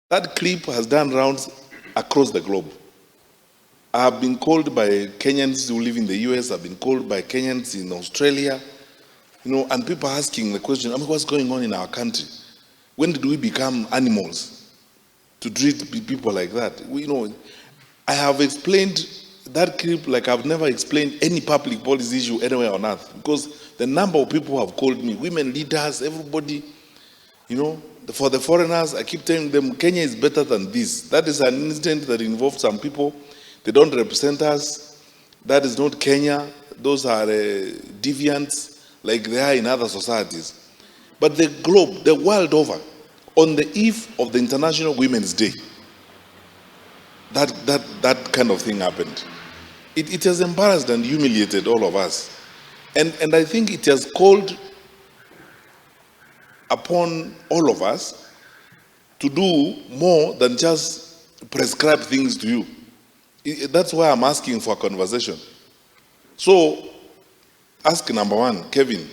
That clip has done rounds across the globe. I have been called by Kenyans who live in the US, I've been called by Kenyans in Australia, and people asking the question, what's going on in our country? When did we become animals to treat people like that? I have explained that clip like I've never explained any public policy issue anywhere on earth, because the number of people who have called me, women leaders, everybody, for the foreigners, I keep telling them Kenya is better than this. That is an incident that involved some people. They don't represent us. That is not Kenya. Those are deviants like they are in other societies. But the globe, the world over, on the eve of the International Women's Day, that kind of thing happened. It has embarrassed and humiliated all of us. And I think it has called upon all of us to do more than just prescribe things to you. That's why I'm asking for a conversation. So, ask number one, Kevin,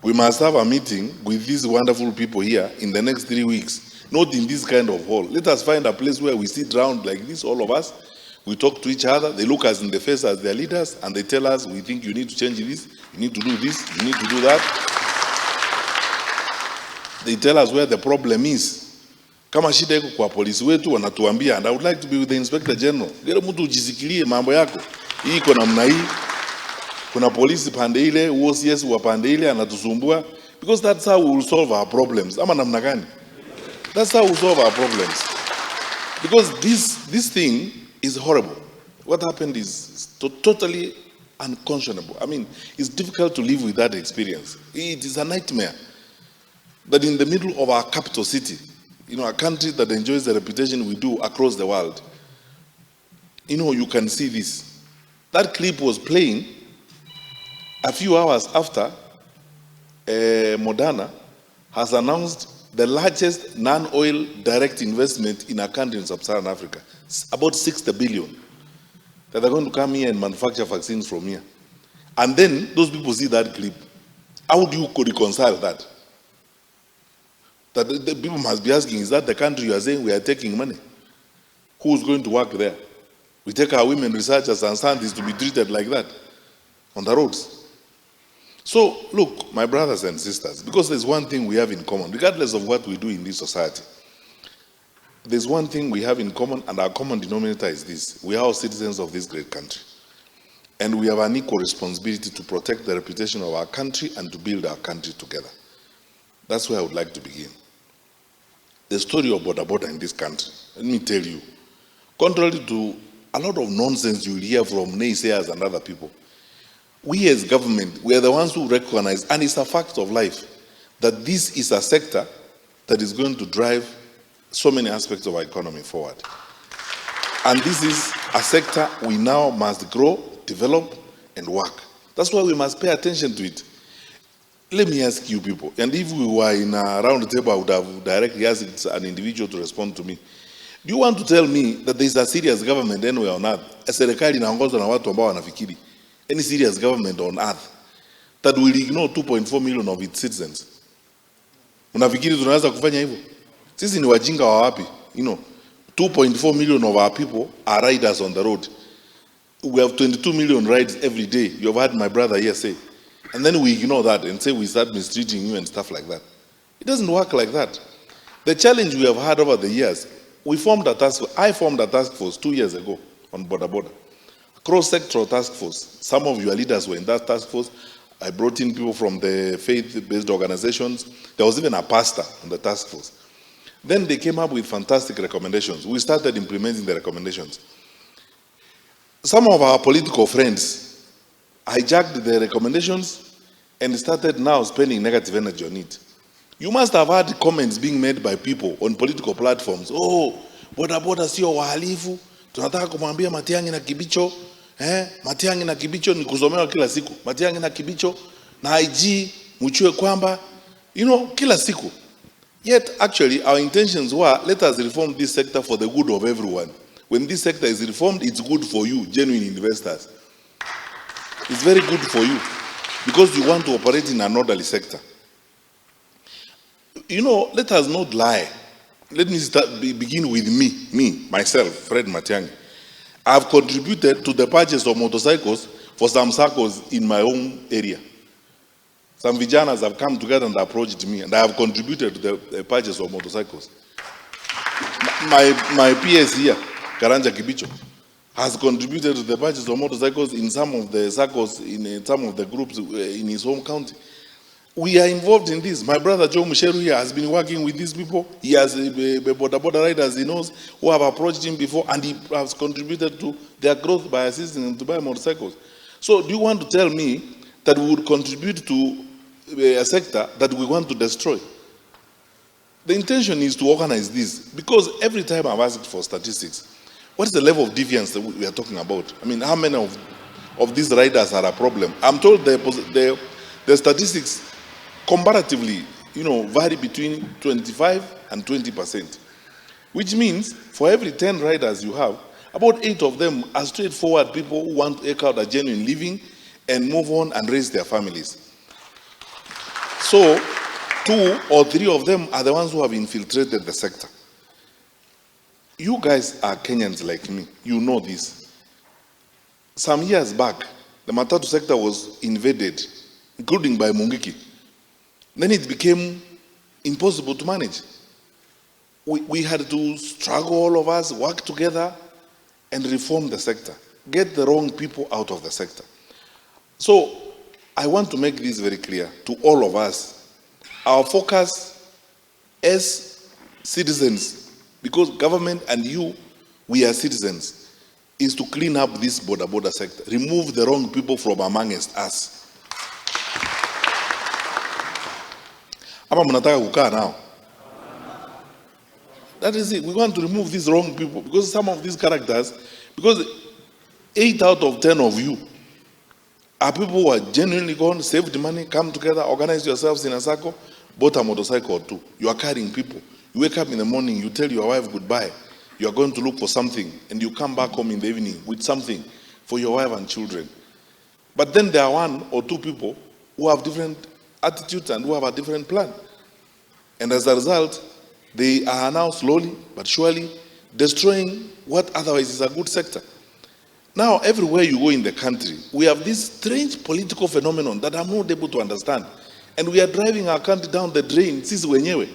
we must have a meeting with these wonderful people here in the next 3 weeks, not in this kind of hall. Let us find a place where we sit around like this, all of us. We talk to each other, they look us in the face as their leaders, and they tell us, we think you need to change this, you need to do this, you need to do that. They tell us where the problem is. Kama shida iko kwa polisi wetu wanatuambia, and I would like to be with the Inspector General. Leo mtu ujisikilie mambo yako. Hii iko namna hii. Kuna polisi pande ile, OCS wa pande ile anatusumbua, because that's how we will solve our problems. Ama namna gani? That's how we solve our problems. Because this thing is horrible. What happened is totally unconscionable. I mean, it's difficult to live with that experience. It is a nightmare. That in the middle of our capital city, a country that enjoys the reputation we do across the world, you can see this. That clip was playing a few hours after Moderna has announced the largest non-oil direct investment in a country in sub-Saharan Africa, about 60 billion, that are going to come here and manufacture vaccines from here. And then those people see that clip. How do you reconcile that? That the people must be asking, is that the country you are saying we are taking money? Who's going to work there? We take our women researchers and scientists to be treated like that on the roads. So, look, my brothers and sisters, because there's one thing we have in common, regardless of what we do in this society, there's one thing we have in common, and our common denominator is this. We are all citizens of this great country. And we have an equal responsibility to protect the reputation of our country and to build our country together. That's where I would like to begin. The story of Boda Boda in this country, let me tell you, contrary to a lot of nonsense you will hear from naysayers and other people, we as government, we are the ones who recognize, and it's a fact of life, that this is a sector that is going to drive so many aspects of our economy forward. And this is a sector we now must grow, develop, and work. That's why we must pay attention to it. Let me ask you people, and if we were in a round table, I would have directly asked an individual to respond to me. Do you want to tell me that there is a serious government anywhere on earth, a serikali inaongozwa na watu ambao wanafikiri, any serious government on earth that will ignore 2.4 million of its citizens? Unafikiri tunaweza kufanya hivyo? Sisi ni wajinga wa wapi? 2.4 million of our people are riders on the road. We have 22 million rides every day. You have heard my brother here say. And then we ignore that and say we start mistreating you and stuff like that. It doesn't work like that. The challenge we have had over the years, I formed a task force 2 years ago on Boda Boda. A cross-sectoral task force. Some of your leaders were in that task force. I brought in people from the faith-based organizations. There was even a pastor on the task force. Then they came up with fantastic recommendations. We started implementing the recommendations. Some of our political friends hijacked the recommendations and started now spending negative energy on it. You must have heard comments being made by people on political platforms. Oh, Boda Boda sio wahalifu. Tunataka kumwambia Matiangi na Kibicho. Matiangi na Kibicho ni kusomewa kila siku. Matiangi na Kibicho na IG mchue kwamba, kila siku. Yet, actually, our intentions were, let us reform this sector for the good of everyone. When this sector is reformed, it's good for you, genuine investors. It's very good for you because you want to operate in an orderly sector. Let us not lie let me begin with myself, Fred Matiangi. I've contributed to the purchase of motorcycles for some circles in my own area. Some vijanas have come together and approached me, and I have contributed to the purchase of motorcycles. My PS here, Karanja Kibicho, has contributed to the purchase of motorcycles in some of the circles, in some of the groups in his home county. We are involved in this. My brother Joe Musheru here has been working with these people. He has Boda Boda riders he knows who have approached him before, and he has contributed to their growth by assisting them to buy motorcycles. So do you want to tell me that we would contribute to a sector that we want to destroy? The intention is to organize this, because every time I've asked for statistics, what is the level of deviance that we are talking about? I mean, how many of these riders are a problem? I'm told the statistics comparatively, vary between 25 and 20%, which means for every 10 riders you have, about 8 of them are straightforward people who want to eke out a genuine living and move on and raise their families. So 2 or 3 of them are the ones who have infiltrated the sector. You guys are Kenyans like me. You know this. Some years back, the Matatu sector was invaded, including by Mungiki. Then it became impossible to manage. We had to struggle, all of us, work together and reform the sector. Get the wrong people out of the sector. So I want to make this very clear to all of us. Our focus as citizens, because government and you, we are citizens, is to clean up this Boda Boda sector. Remove the wrong people from amongst us. Ama mnataka kukaa now. That is it. We want to remove these wrong people, because some of these characters, because 8 out of 10 of you are people who are genuinely gone, saved money, come together, organize yourselves in a circle, bought a motorcycle or 2. You are carrying people. You wake up in the morning, you tell your wife goodbye. You are going to look for something, and you come back home in the evening with something for your wife and children. But then there are 1 or 2 people who have different attitudes and who have a different plan. And as a result, they are now slowly but surely destroying what otherwise is a good sector. Now, everywhere you go in the country, we have this strange political phenomenon that I'm not able to understand. And we are driving our country down the drain, sisi wenyewe.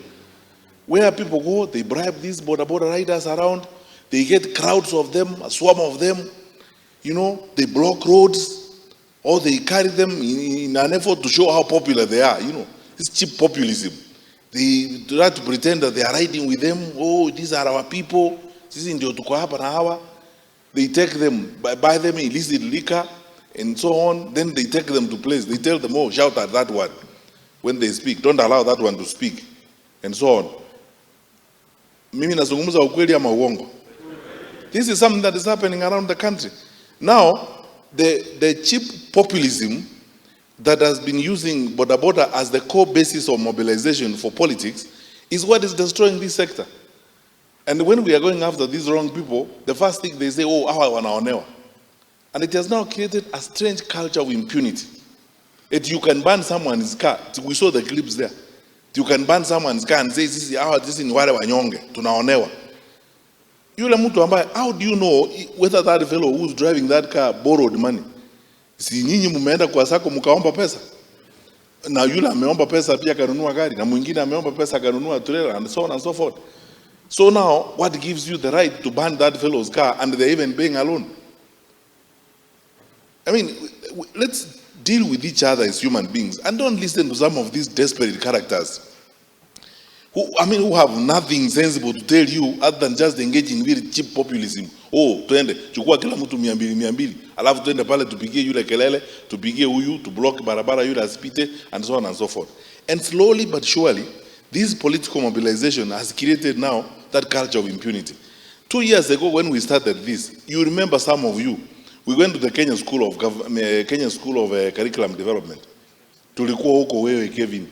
Where people go, they bribe these Boda Boda riders around, they get crowds of them, a swarm of them, they block roads, or they carry them in an effort to show how popular they are, It's cheap populism. They try to pretend that they are riding with them. Oh, these are our people. They take them, buy them illicit liquor, and so on. Then they take them to place. They tell them, oh, shout at that one when they speak. Don't allow that one to speak, and so on. Mimi nazungumza ukweli ama uongo? This is something that is happening around the country. Now, the cheap populism that has been using Boda Boda as the core basis of mobilization for politics is what is destroying this sector. And when we are going after these wrong people, the first thing they say, oh, hawa wanaonewa. And it has now created a strange culture of impunity. You can ban someone's car. We saw the clips there. You can ban someone's car and say, this is wale wanyonge, tunaonewa. Yule mtu ambaye, how do you know whether that fellow who's driving that car borrowed money? Si nyinyi mumeenda kwa sako mkaomba pesa? Na yule ameomba pesa pia kanunua gari, na mwingine ameomba pesa kanunua trailer, and so on and so forth. So now, what gives you the right to ban that fellow's car and they're even paying a loan? I mean, let's deal with each other as human beings and don't listen to some of these desperate characters who have nothing sensible to tell you other than just engaging in very cheap populism. Oh, twende, chukua kila mtu 200, alafu twende pale tupigie yule kelele, tupigie huyu, to block barabara yule asipite, and so on and so forth. And slowly but surely, this political mobilization has created now that culture of impunity. 2 years ago when we started this, you remember some of you, we went to the Kenya School of Curriculum Development. Tulikuwa huko wewe Kevin.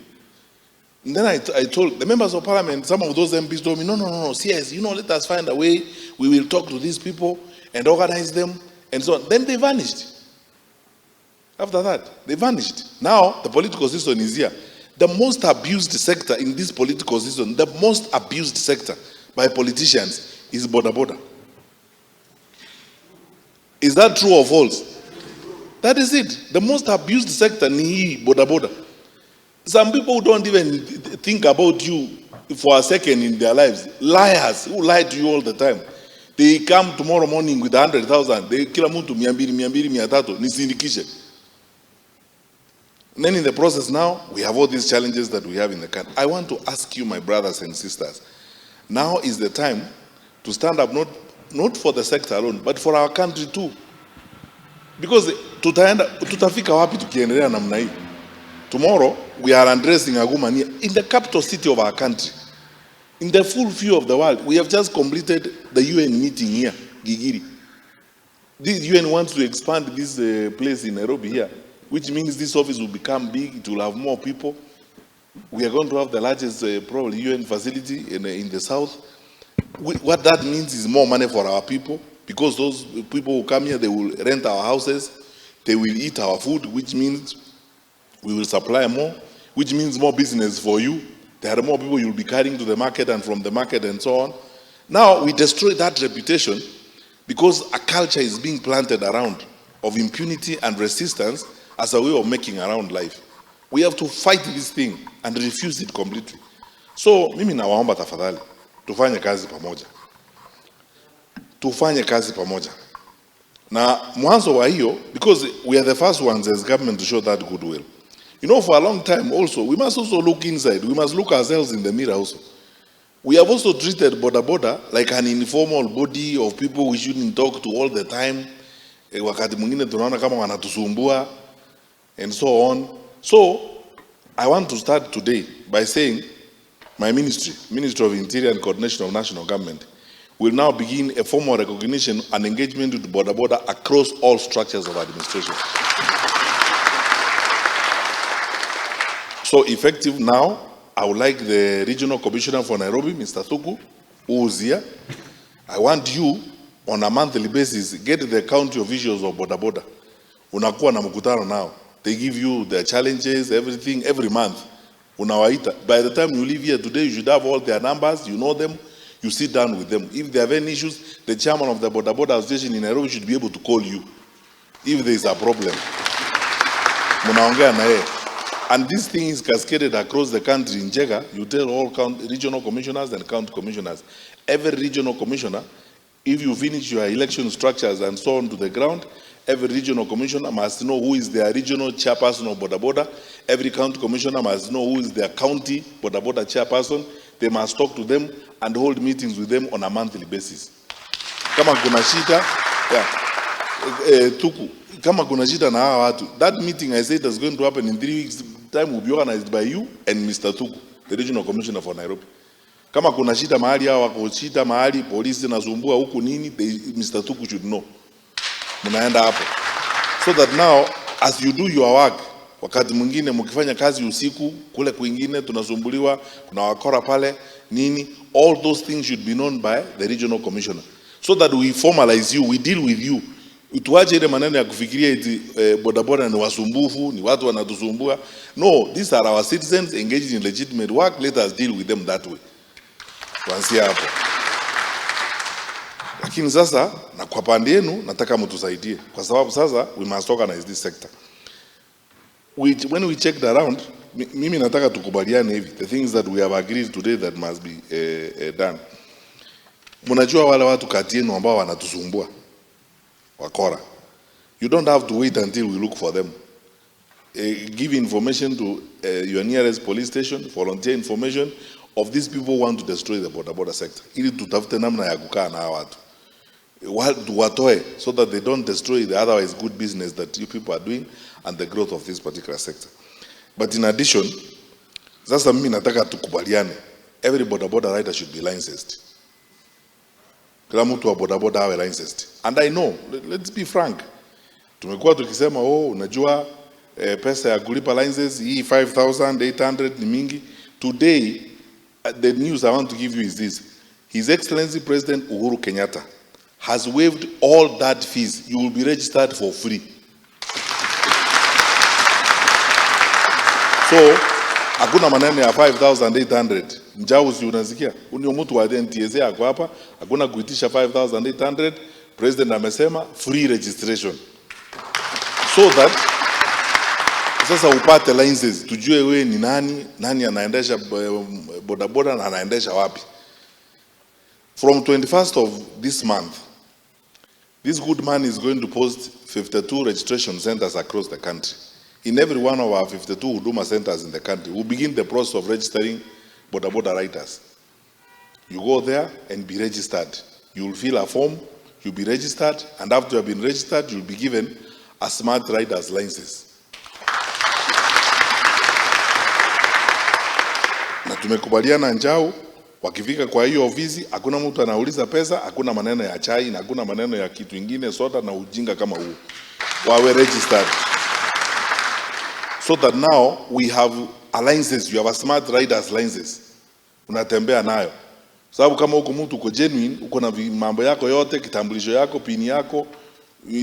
And then I told the members of parliament, some of those MPs told me, no, CS, let us find a way. We will talk to these people and organize them and so on. Then they vanished. After that, they vanished. Now, the political system is here. The most abused sector in this political system, the most abused sector by politicians is Boda Boda. Is that true or false? That is it. The most abused sector ni Boda Boda. Some people don't even think about you for a second in their lives. Liars who lie to you all the time. They come tomorrow morning with 100,000. They kill mtu 200, 300, nisindikishe. And then in the process now, we have all these challenges that we have in the country. I want to ask you, my brothers and sisters, now is the time to stand up, not for the sector alone, but for our country too. Because tutafika wapi tukiendelea namna hii? Tomorrow, we are addressing Agumania in the capital city of our country. In the full view of the world, we have just completed the UN meeting here, Gigiri. This UN wants to expand this place in Nairobi here, which means this office will become big, it will have more people. We are going to have the largest probably UN facility in the south. What that means is more money for our people, because those people who come here, they will rent our houses, they will eat our food, which means we will supply more, which means more business for you. There are more people you'll be carrying to the market and from the market and so on. Now we destroy that reputation because a culture is being planted around of impunity and resistance as a way of making around life. We have to fight this thing and refuse it completely. So mimi nawaomba tafadhali tufanye kazi pamoja. Tufanye kazi pamoja. Na mwanzo wa hiyo, because we are the first ones as government to show that goodwill. You know, for a long time also, we must also look inside. We must look ourselves in the mirror also. We have also treated Boda Boda like an informal body of people we shouldn't talk to all the time. Wakati mwingine tunaona kama wanatusumbua and so on. So, I want to start today by saying my ministry, Ministry of Interior and Coordination of National Government, will now begin a formal recognition and engagement with Boda Boda across all structures of administration. So effective now, I would like the Regional Commissioner for Nairobi, Mr. Thuku, who is here. I want you, on a monthly basis, get the county officials of Boda Boda. Unakuwa na mkutano now. They give you their challenges, everything, every month. Unawaita. By the time you leave here today, you should have all their numbers, you know them, you sit down with them. If they have any issues, the chairman of the Boda Boda Association in Nairobi should be able to call you if there is a problem. Munaongea na yeye. And this thing is cascaded across the country. In Jega, you tell all regional commissioners and county commissioners. Every regional commissioner, if you finish your election structures and so on to the ground, every regional commissioner must know who is their regional chairperson of Boda Boda. Every county commissioner must know who is their county Boda Boda chairperson. They must talk to them and hold meetings with them on a monthly basis. Kama kuna shida, Tuku, kama kuna shida na hawa watu, that meeting I said is going to happen in 3 weeks' time will be organized by you and Mr. Thuku, the regional commissioner for Nairobi. Kama kuna shida mahali hawa wako shida mahali, polisi nasumbua huku nini, Mr. Thuku should know. Munaenda hapo. So that now, as you do your work, wakati mwingine mkifanya kazi usiku, kule kwingine tunasumbuliwa, kuna wakora pale, nini, all those things should be known by the regional commissioner. So that we formalize you, we deal with you. Tuache ile maneno ya kufikiria eti Boda Boda ni wasumbufu, ni watu wanatusumbua. No, these are our citizens engaged in legitimate work. Let us deal with them that way. Tuanzie hapo. Lakini sasa na kwa pande yenu nataka mtusaidie kwa sababu sasa we must organize this sector. When we checked around, mimi nataka tukubaliane hivi, the things that we have agreed today that must be done. Mnajua wale watu kati yenu ambao wanatusumbua wakora. You don't have to wait until we look for them. Give information to your nearest police station, volunteer information of these people who want to destroy the Boda Boda sector. Ili tutafute namna ya kukaa na hawa watu. Watoe so that they don't destroy the otherwise good business that you people are doing and the growth of this particular sector. But in addition, sasa mimi nataka tukubaliane. Every Boda Boda rider should be licensed. Kila mtu wa Boda Boda awe licensed. And I know, let's be frank. Tumekuwa tukisema unajua pesa ya kulipa licenses hii 5,800 ni mingi. Today, the news I want to give you is this. His Excellency President Uhuru Kenyatta has waived all that fees. You will be registered for free. So, Hakuna maneno ya 5,800. Njau si unasikia? Unio mtu wa NTSA yako hapa, hakuna kuitisha 5,800. President amesema free registration. So that sasa upate licenses, tujue we ni nani anaendesha boda boda na anaendesha wapi. From 21st of this month, this good man is going to post 52 registration centers across the country. In every one of our 52 Huduma centers in the country, we'll begin the process of registering Boda Boda riders. You go there and be registered. You'll fill a form, you'll be registered, and after you have been registered, you'll be given a smart rider's license. Na tumekubaliana Njau, wakifika kwa hiyo ofisi, hakuna mtu anauliza pesa, hakuna maneno ya chai, na hakuna maneno ya kitu ingine, soda na ujinga kama huu. Wawe registered. So that now we have a license, you have a smart rider's license. Unatembea nayo. Sababu kama uko mtu uko genuine, uko na mambo yako yote, kitambulisho yako, pin yako,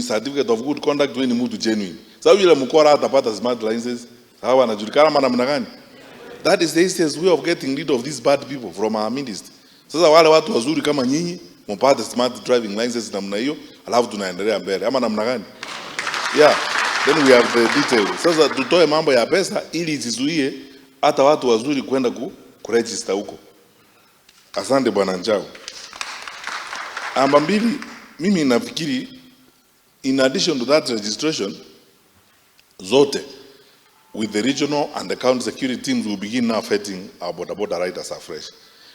certificate of good conduct, wewe ni mtu genuine. Sababu yule mkora atapata smart license, hawa anajulikana maana namna gani? That is the easiest way of getting rid of these bad people from our ministry. Sasa wale watu wazuri kama nyinyi, mpate smart driving license namna hiyo, alafu tunaendelea mbele. Ama namna gani? Yeah. Then we have the details. Sasa tutoe mambo ya pesa ili isizuie hata watu wazuri kwenda kuregister huko. Asante bwana Njau. Namba mbili, mimi nafikiri in addition to that registration zote with the regional and the county security teams will begin now vetting our Boda Boda riders afresh.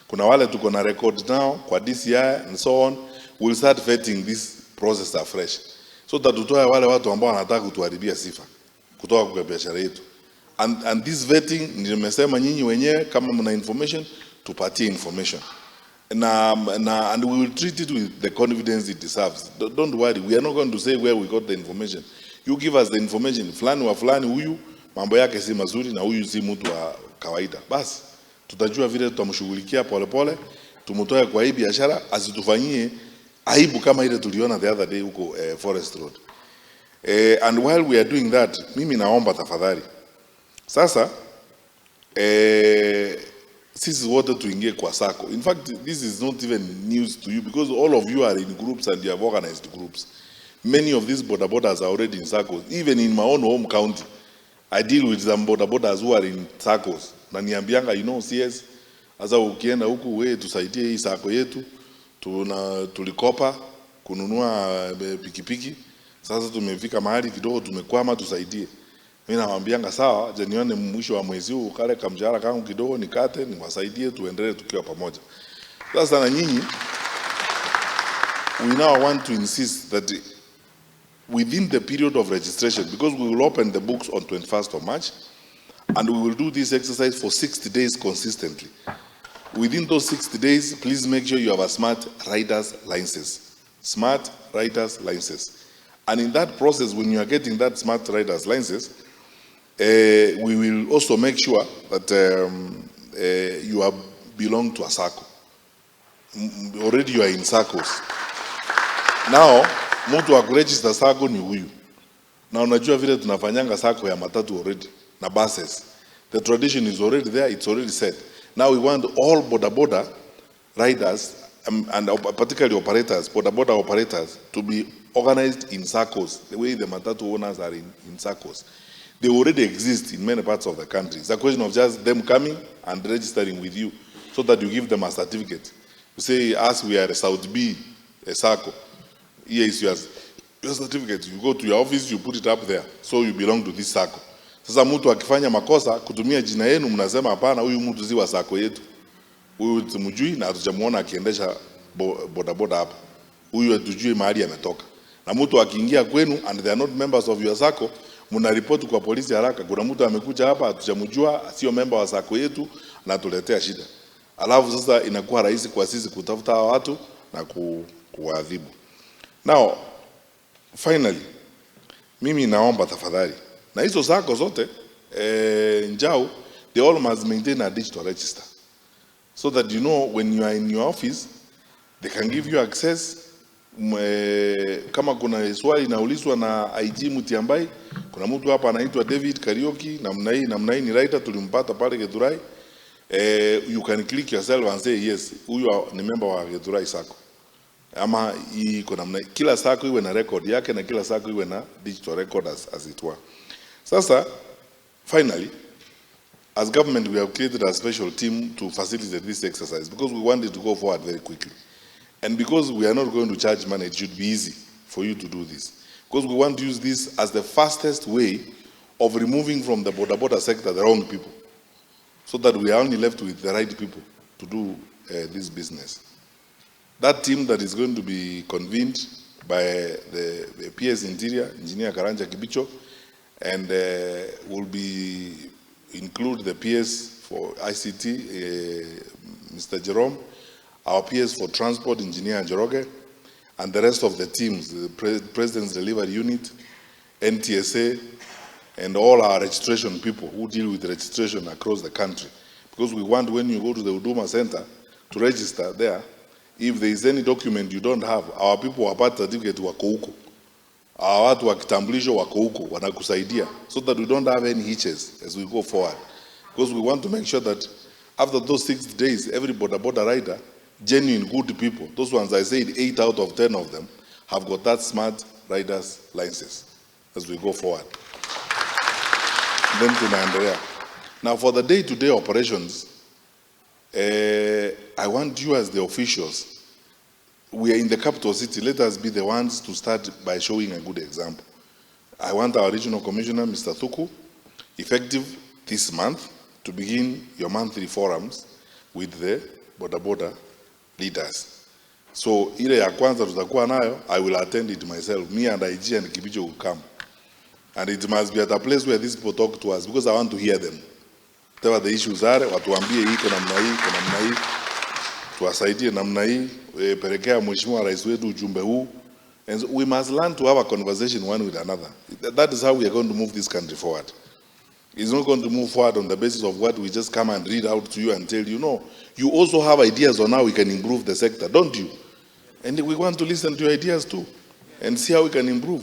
Kuna wale tuko na record now kwa DCI and so on, we'll start vetting this process afresh. So that tutoe wale watu ambao wanataka kutuharibia sifa kutoka kwa biashara yetu. And this vetting nimesema nyinyi wenyewe kama mna information tupatie information. And we will treat it with the confidence it deserves. Don't worry, we are not going to say where we got the information. You give us the information, fulani wa fulani huyu mambo yake si mazuri na huyu si mtu wa kawaida. Basi tutajua vile tutamshughulikia polepole, tumutoe kwa hii biashara asitufanyie aibu kama ile tuliona the other day huko Forest Road. And while we are doing that, mimi naomba tafadhali. Sasa sisi wote tuingie kwa sako. In fact, this is not even news to you because all of you are in groups and you have organized groups. Many of these Boda Bodas are already in circles. Even in my own home county, I deal with some Boda Bodas who are in circles. Na niambianga, you know, CS, asa ukienda huku we tusaidie hii sako yetu. Tulikopa kununua pikipiki. Sasa tumefika mahali kidogo tumekwama, tusaidie. Mimi nawaambianga sawa, je nione mwisho wa mwezi huu kale kamshahara kangu kidogo nikate niwasaidie tuendelee tukiwa pamoja. Sasa na nyinyi, we now want to insist that within the period of registration, because we will open the books on 21st of March and we will do this exercise for 60 days consistently. Within those 60 days, please make sure you have a smart rider's license. Smart rider's license. And in that process, when you are getting that smart rider's license, we will also make sure that you are belong to a SACCO. Already you are in SACCOs. Now, mtu wa kuregister SACCO ni huyu. Na unajua vile tunafanyanga SACCO ya matatu already, na buses. The tradition is already there, it's already set. Now we want all Boda Boda riders and particularly operators, Boda Boda operators, to be organized in SACCOs, the way the matatu owners are in SACCOs. They already exist in many parts of the country. It's a question of just them coming and registering with you so that you give them a certificate. You say, as we are a South B, a SACCO, here is your certificate. You go to your office, you put it up there, so you belong to this SACCO. Sasa mtu akifanya makosa kutumia jina yenu mnasema hapana huyu mtu si wa SACCO yetu. Huyu tumjui na hatujamuona akiendesha boda boda hapa. Huyu hatujui mahali ametoka. Na mtu akiingia kwenu and they are not members of your SACCO, mnaripoti kwa polisi haraka. Kuna mtu amekuja hapa hatujamjua, sio member wa SACCO yetu na tuletea shida. Alafu sasa inakuwa rahisi kwa sisi kutafuta watu na kuadhibu. Now, finally, mimi naomba tafadhali. Na hizo SACCO zote, Njau, they all must maintain a digital register. So that you know when you are in your office, they can give you access Kama kuna swali inaulizwa na IG Mutiambai, kuna mtu hapa anaitwa David Karioki, namna hii ni writer, tulimpata pale Githurai. You can click yourself and say yes, huyu ni member wa Githurai Sacco. Ama iko namna, kila sacco iwe na record yake na kila sacco iwe na digital record as it were. Sasa finally, as government, we have created a special team to facilitate this exercise because we want it to go forward very quickly. And because we are not going to charge money, it should be easy for you to do this. Because we want to use this as the fastest way of removing from the Boda Boda sector the wrong people, so that we are only left with the right people to do this business. That team that is going to be convened by the PS Interior, Engineer Karanja Kibicho, and will be include the PS for ICT, Mr. Jerome, our PS for Transport, Engineer Njoroge, and the rest of the teams, the President's Delivery Unit, NTSA, and all our registration people who deal with registration across the country. Because we want, when you go to the Huduma Center to register there, if there is any document you don't have, our people wapata certificate wako huko. Our watu wa kitambulisho wako huko, wanakusaidia, so that we don't have any hitches as we go forward. Because we want to make sure that after those 6 days, every Boda Boda rider, genuine good people, those ones I said 8 out of 10 of them, have got that smart rider's license as we go forward. Then tunaendelea. Now for the day-to-day operations, I want you as the officials, we are in the capital city, let us be the ones to start by showing a good example. I want our regional commissioner, Mr. Thuku, effective this month, to begin your monthly forums with the Boda Boda leaders. So ile ya kwanza tutakuwa nayo, I will attend it myself. Me and IG and Kibicho will come. And it must be at a place where these people talk to us, because I want to hear them. Whatever the issues are, watuambie hii kuna namna hii, tuwasaidie namna hii, pelekea mheshimiwa rais wetu ujumbe huu. And so we must learn to have a conversation one with another. That is how we are going to move this country forward. It's not going to move forward on the basis of what we just come and read out to you and tell you. No, you also have ideas on how we can improve the sector, don't you? And we want to listen to your ideas too and see how we can improve.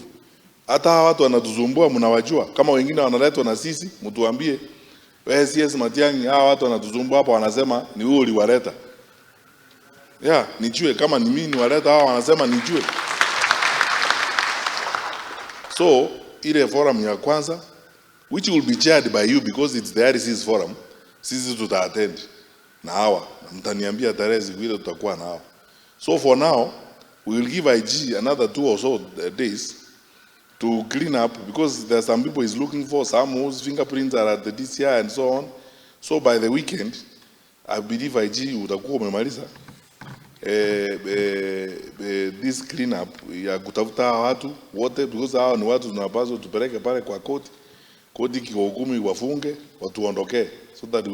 Hata watu wanatuzumbua mnawajua. Kama wengine wanaletwa na sisi, mtuambie. CS Matiangi, watu wanatuzumbua hapa wanasema ni wewe uliwaleta. Yeah, nijue kama ni mimi niwaleta hao wanasema nijue. So, ile forum ya kwanza, which will be chaired by you because it's the RC's forum, sisi tuta-attend na hawa. Mtaniambia tarehe siku ile tutakuwa na hawa. So for now, we will give IG another 2 or so days to clean up, because there are some people he's looking for, some whose fingerprints are at the DCI and so on. So by the weekend, I believe IG utakuwa umemaliza this clean up ya kutafuta watu wote, because hao ni watu tunapaswa tupeleke pale kwa koti kihukumu wafunge watuondokee, so that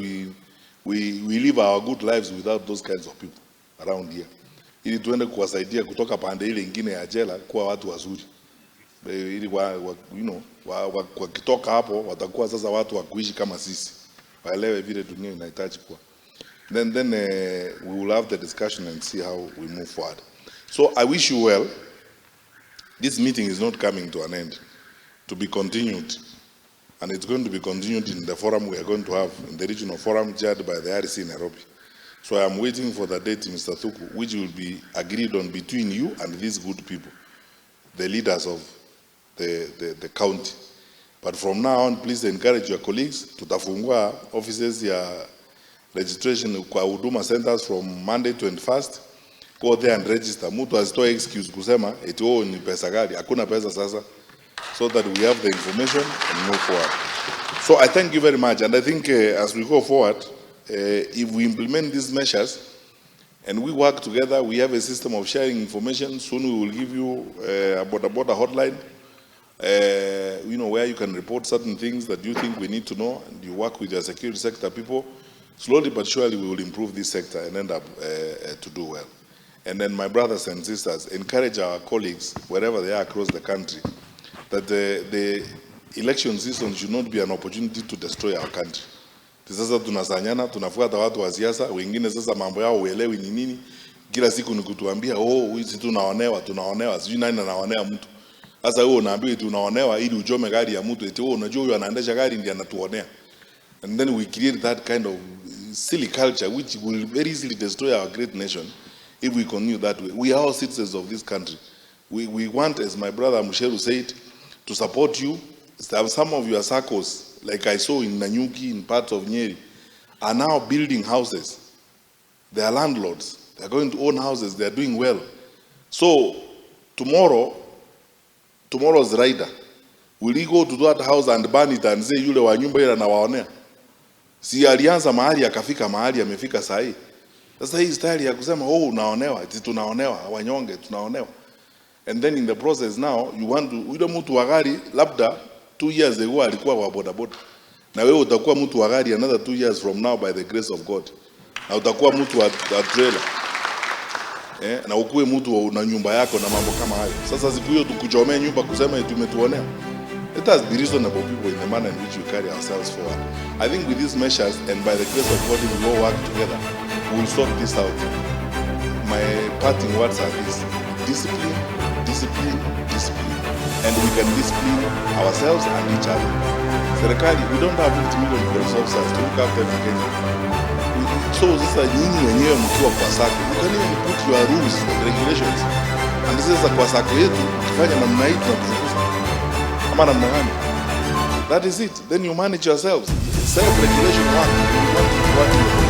we live our good lives without those kinds of people around here, ili tuende kuwasaidia kutoka pande ile nyingine ya jela kuwa watu wazuri, ili wakitoka hapo watakuwa sasa watu wa kuishi kama sisi, waelewe vile dunia inahitaji kuwa. Then we will have the discussion and see how we move forward. So I wish you well. This meeting is not coming to an end, to be continued, and it's going to be continued in the forum we are going to have, in the regional forum chaired by the RC in Nairobi. So I am waiting for the date, Mr. Thuku, which will be agreed on between you and these good people, the leaders of the county. But from now on, please encourage your colleagues. Tutafungua offices ya registration kwa Huduma centers from Monday 21st. Go there and register. Mtu asitoe excuse kusema eti ni pesa gani. Hakuna pesa sasa. So that we have the information and move forward. So I thank you very much, and I think as we go forward, if we implement these measures and we work together, we have a system of sharing information. Soon we will give you a Boda Boda hotline, where you can report certain things that you think we need to know, and you work with your security sector people. Slowly but surely we will improve this sector and end up to do well. And then my brothers and sisters, encourage our colleagues, wherever they are across the country, that the election season should not be an opportunity to destroy our country. Sasa tunasanyana, tunafuata watu wa siasa, wengine sasa mambo yao uelewi ni nini. Kila siku ni kutuambia hizi tunaonewa, sijui nani anaonea mtu. Sasa wewe unaambiwa tunaonewa ili uchome gari ya mtu, eti unajua huyo anaendesha gari ndiye anatuonea. And then we create that kind of silly culture which will very easily destroy our great nation if we continue that way. We are all citizens of this country. We want, as my brother Musheru said, to support you. Some of your circles, like I saw in Nanyuki, in parts of Nyeri, are now building houses. They are landlords. They are going to own houses. They are doing well. So tomorrow's rider, will he go to that house and burn it and say yule wa nyumba ile na waonea? Si alianza mahali akafika mahali amefika saa hii. Sasa hii style ya kusema unaonewa, eti tunaonewa, wanyonge tunaonewa. And then in the process now you want to, yule mtu wa gari labda 2 years ago alikuwa wa Boda Boda, na wewe utakuwa mtu wa gari another 2 years from now by the grace of God, na utakuwa mtu wa trailer na ukuwe mtu una nyumba yako na mambo kama hayo. Sasa siku hiyo tukuchomea nyumba kusema tumetuonea. Let us be reasonable people in the manner in which we carry ourselves forward. I think with these measures and by the grace of God, if we all work together, we will sort this out. My parting words are this: discipline, discipline, discipline. And we can discipline ourselves and each other. Serikali, we don't have 50 million police officers to look after every Kenyan. So sasa nyinyi wenyewe mkiwa kwa sako, you can even put your rules and regulations. And sasa kwa sako yetu, ukifanya namna hii tunakufukuza. Ama namna gani? That is it. Then you manage yourselves. Self-regulation work. You want to work